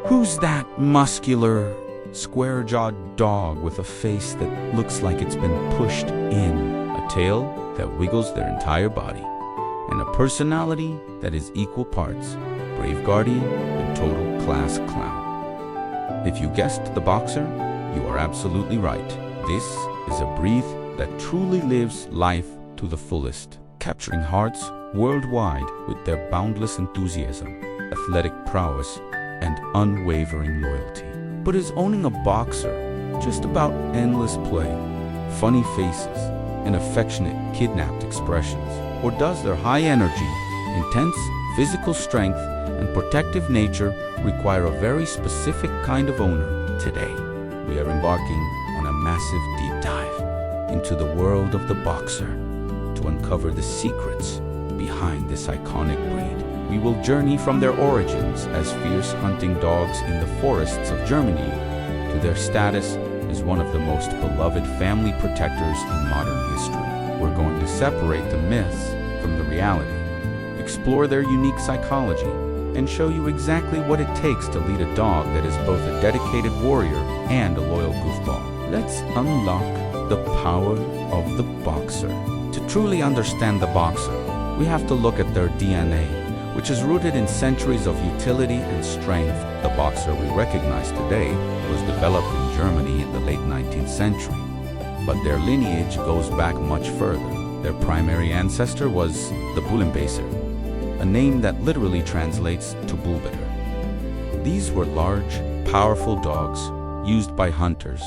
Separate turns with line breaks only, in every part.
Who's that muscular, square-jawed dog with a face that looks like it's been pushed in, a tail that wiggles their entire body, and a personality that is equal parts brave guardian and total class clown? If you guessed the boxer, you are absolutely right. This is a breed that truly lives life to the fullest, capturing hearts worldwide with their boundless enthusiasm, athletic prowess, and unwavering loyalty. But is owning a boxer just about endless play, funny faces, and affectionate, kidnapped expressions? Or does their high energy, intense physical strength, and protective nature require a very specific kind of owner? Today, we are embarking on a massive deep dive into the world of the boxer to uncover the secrets behind this iconic breed. We will journey from their origins as fierce hunting dogs in the forests of Germany to their status as one of the most beloved family protectors in modern history. We're going to separate the myths from the reality, explore their unique psychology, and show you exactly what it takes to lead a dog that is both a dedicated warrior and a loyal goofball. Let's unlock the power of the boxer. To truly understand the boxer, we have to look at their DNA, which is rooted in centuries of utility and strength. The boxer we recognize today was developed in Germany in the late 19th century, but their lineage goes back much further. Their primary ancestor was the Bullenbeißer, a name that literally translates to bullbitter. These were large, powerful dogs used by hunters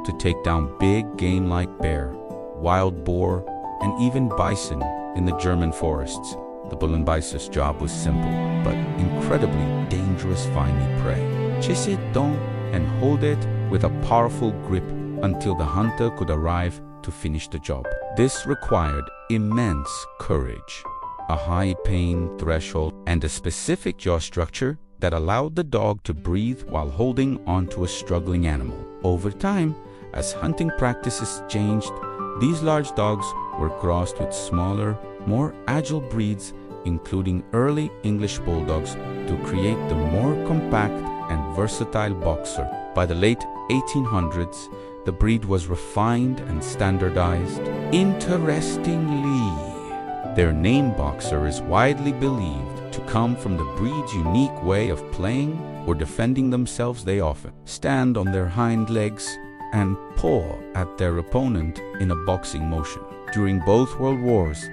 to take down big game like bear, wild boar, and even bison in the German forests. The Bullenbeißer's job was simple, but incredibly dangerous finding prey. Chase it down and hold it with a powerful grip until the hunter could arrive to finish the job. This required immense courage, a high pain threshold, and a specific jaw structure that allowed the dog to breathe while holding onto a struggling animal. Over time, as hunting practices changed, these large dogs were crossed with smaller, more agile breeds, including early English bulldogs, to create the more compact and versatile boxer. By the late 1800s, the breed was refined and standardized. Interestingly, their name boxer is widely believed to come from the breed's unique way of playing or defending themselves. They often stand on their hind legs and paw at their opponent in a boxing motion. During both World Wars,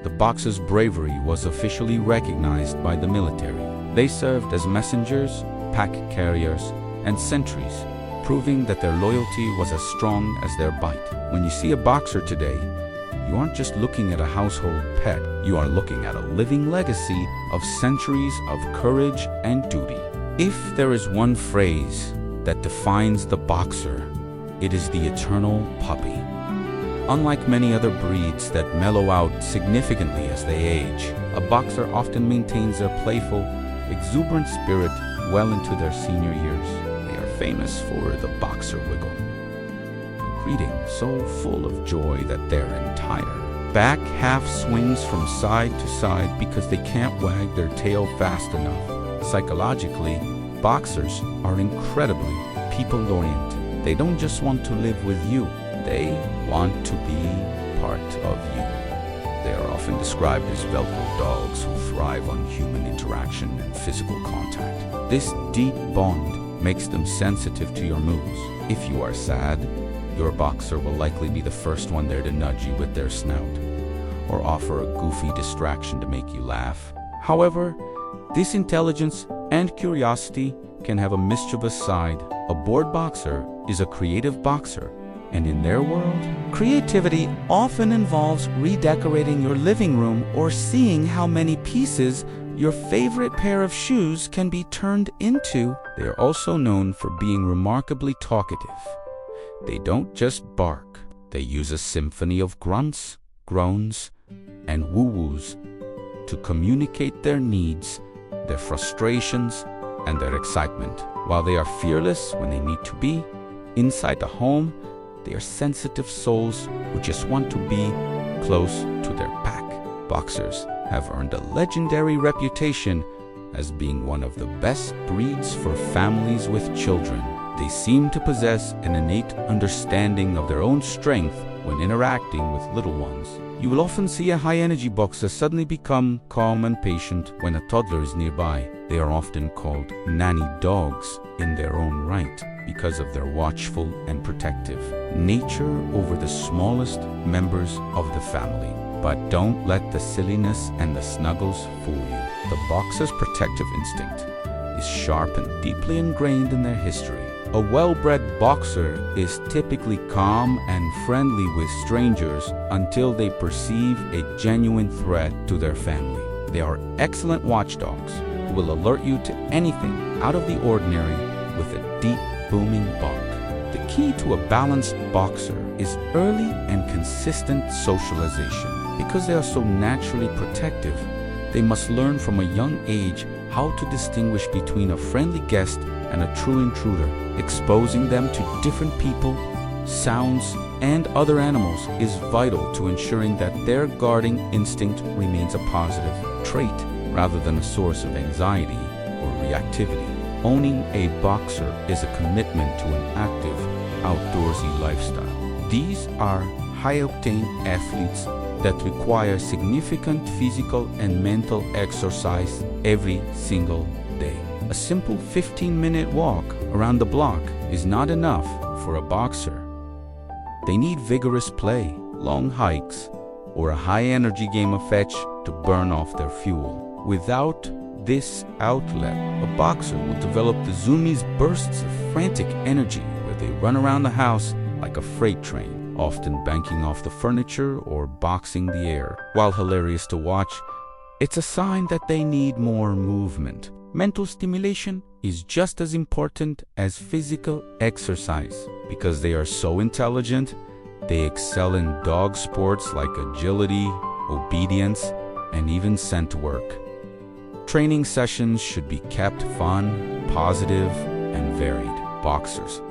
the boxer's bravery was officially recognized by the military. They served as messengers, pack carriers, and sentries, proving that their loyalty was as strong as their bite. When you see a boxer today, you aren't just looking at a household pet, you are looking at a living legacy of centuries of courage and duty. If there is one phrase that defines the boxer, it is the eternal puppy. Unlike many other breeds that mellow out significantly as they age, a boxer often maintains their playful, exuberant spirit well into their senior years. They are famous for the boxer wiggle, a greeting so full of joy that their entire back half swings from side to side because they can't wag their tail fast enough. Psychologically, boxers are incredibly people-oriented. They don't just want to live with you, they want to be part of you. They are often described as Velcro dogs who thrive on human interaction and physical contact. This deep bond makes them sensitive to your moods. If you are sad, your boxer will likely be the first one there to nudge you with their snout, or offer a goofy distraction to make you laugh. However, this intelligence and curiosity can have a mischievous side. A bored boxer is a creative boxer, and in their world, creativity often involves redecorating your living room or seeing how many pieces your favorite pair of shoes can be turned into. They are also known for being remarkably talkative. They don't just bark, they use a symphony of grunts, groans, and woo-woos to communicate their needs, their frustrations, and their excitement. While they are fearless when they need to be, inside the home, they are sensitive souls who just want to be close to their pack. Boxers have earned a legendary reputation as being one of the best breeds for families with children. They seem to possess an innate understanding of their own strength when interacting with little ones. You will often see a high-energy boxer suddenly become calm and patient when a toddler is nearby. They are often called nanny dogs in their own right because of their watchful and protective nature over the smallest members of the family. But don't let the silliness and the snuggles fool you. The boxer's protective instinct is sharp and deeply ingrained in their history. A well-bred boxer is typically calm and friendly with strangers until they perceive a genuine threat to their family. They are excellent watchdogs who will alert you to anything out of the ordinary with a deep, booming bark. The key to a balanced boxer is early and consistent socialization. Because they are so naturally protective, they must learn from a young age how to distinguish between a friendly guest and a true intruder. Exposing them to different people, sounds, and other animals is vital to ensuring that their guarding instinct remains a positive trait rather than a source of anxiety or reactivity. Owning a boxer is a commitment to an active, outdoorsy lifestyle. These are high-octane athletes that require significant physical and mental exercise every single day. A simple 15-minute walk around the block is not enough for a boxer. They need vigorous play, long hikes, or a high-energy game of fetch to burn off their fuel. Without this outlet, a boxer will develop the zoomies bursts of frantic energy where they run around the house like a freight train, often banking off the furniture or boxing the air. While hilarious to watch, it's a sign that they need more movement. Mental stimulation is just as important as physical exercise. Because they are so intelligent, they excel in dog sports like agility, obedience, and even scent work. Training sessions should be kept fun, positive, and varied. Boxers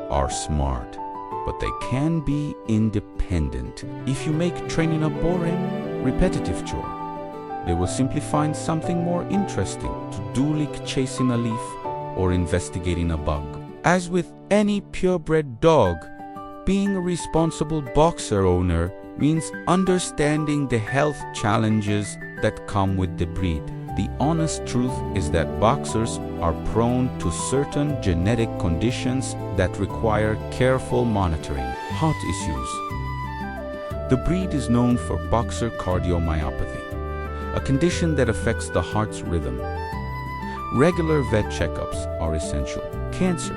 are smart, but they can be independent. If you make training a boring, repetitive chore, they will simply find something more interesting to do, like chasing a leaf or investigating a bug. As with any purebred dog, being a responsible boxer owner means understanding the health challenges that come with the breed. The honest truth is that boxers are prone to certain genetic conditions that require careful monitoring. Heart issues. The breed is known for boxer cardiomyopathy, a condition that affects the heart's rhythm. Regular vet checkups are essential. Cancer.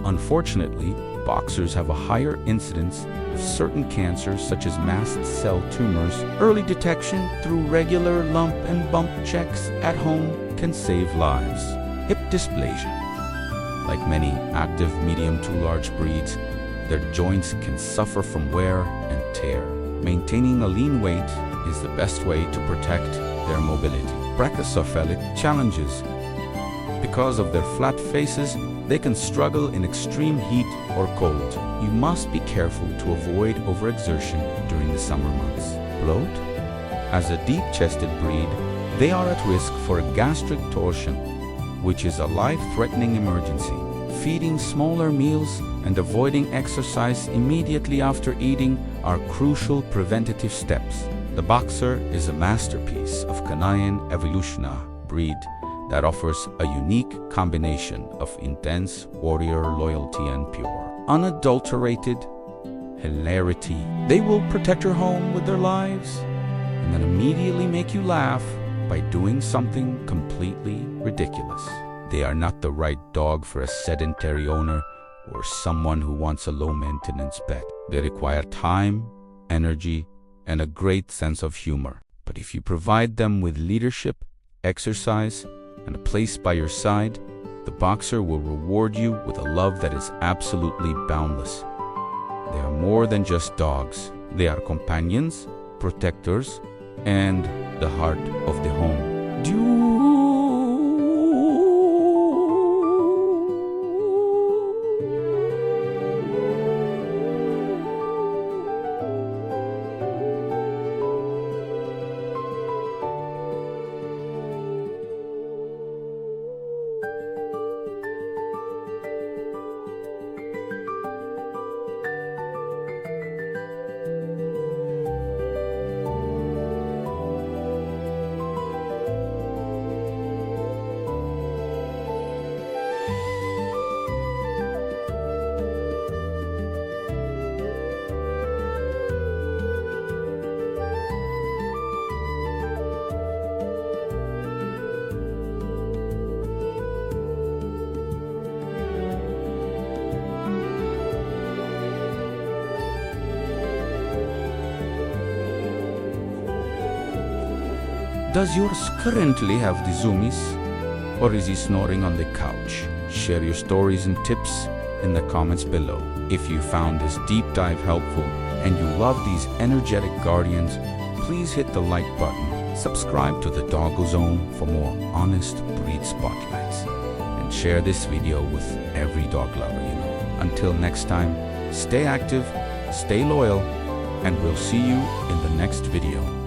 Unfortunately, boxers have a higher incidence of certain cancers such as mast cell tumors. Early detection through regular lump and bump checks at home can save lives. Hip dysplasia. Like many active medium to large breeds, their joints can suffer from wear and tear. Maintaining a lean weight is the best way to protect their mobility. Brachycephalic challenges. Because of their flat faces, they can struggle in extreme heat or cold. You must be careful to avoid overexertion during the summer months. Bloat? As a deep-chested breed, they are at risk for gastric torsion, which is a life-threatening emergency. Feeding smaller meals and avoiding exercise immediately after eating are crucial preventative steps. The boxer is a masterpiece of canine evolutionary breed that offers a unique combination of intense warrior loyalty and pure, unadulterated hilarity. They will protect your home with their lives and then immediately make you laugh by doing something completely ridiculous. They are not the right dog for a sedentary owner or someone who wants a low-maintenance pet. They require time, energy, and a great sense of humor. But if you provide them with leadership, exercise, and a place by your side, the boxer will reward you with a love that is absolutely boundless. They are more than just dogs. They are companions, protectors, and the heart of the home. Does yours currently have the zoomies? Or is he snoring on the couch? Share your stories and tips in the comments below. If you found this deep dive helpful and you love these energetic guardians, please hit the like button, subscribe to the Doggo Zone for more honest breed spotlights, and share this video with every dog lover you know. Until next time, stay active, stay loyal, and we'll see you in the next video.